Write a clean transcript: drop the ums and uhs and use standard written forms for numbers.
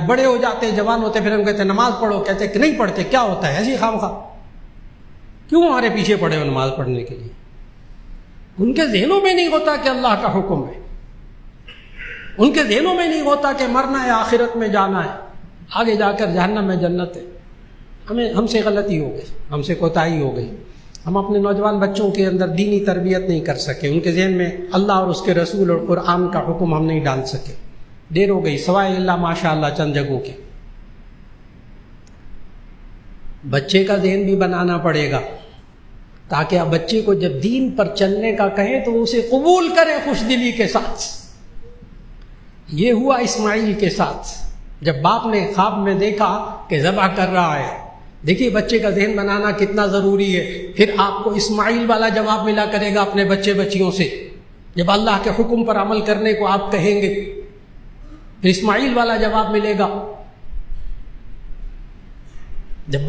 بڑے ہو جاتے جوان ہوتے پھر ہم کہتے ہیں نماز پڑھو، کہتے ہیں کہ نہیں پڑھتے، کیا ہوتا ہے ایسی خام خواہ، کیوں ہمارے پیچھے پڑے ہو نماز پڑھنے کے لیے؟ ان کے ذہنوں میں نہیں ہوتا کہ اللہ کا حکم ہے، ان کے ذہنوں میں نہیں ہوتا کہ مرنا ہے، آخرت میں جانا ہے، آگے جا کر جہنم میں جنت ہے۔ ہم سے غلطی ہو گئی، ہم سے کوتاہی ہو گئی، ہم اپنے نوجوان بچوں کے اندر دینی تربیت نہیں کر سکے، ان کے ذہن میں اللہ اور اس کے رسول اور قرآن کا حکم ہم نہیں ڈال سکے، دیر ہو گئی، سوائے اللہ ماشاء اللہ چند جگہوں کے۔ بچے کا ذہن بھی بنانا پڑے گا تاکہ اب بچے کو جب دین پر چلنے کا کہیں تو اسے قبول کرے خوش دلی کے ساتھ۔ یہ ہوا اسماعیل کے ساتھ، جب باپ نے خواب میں دیکھا کہ ذبح کر رہا ہے۔ دیکھیے بچے کا ذہن بنانا کتنا ضروری ہے، پھر آپ کو اسماعیل والا جواب ملا کرے گا اپنے بچے بچیوں سے، جب اللہ کے حکم پر عمل کرنے کو آپ کہیں گے پھر اسماعیل والا جواب ملے گا۔ جب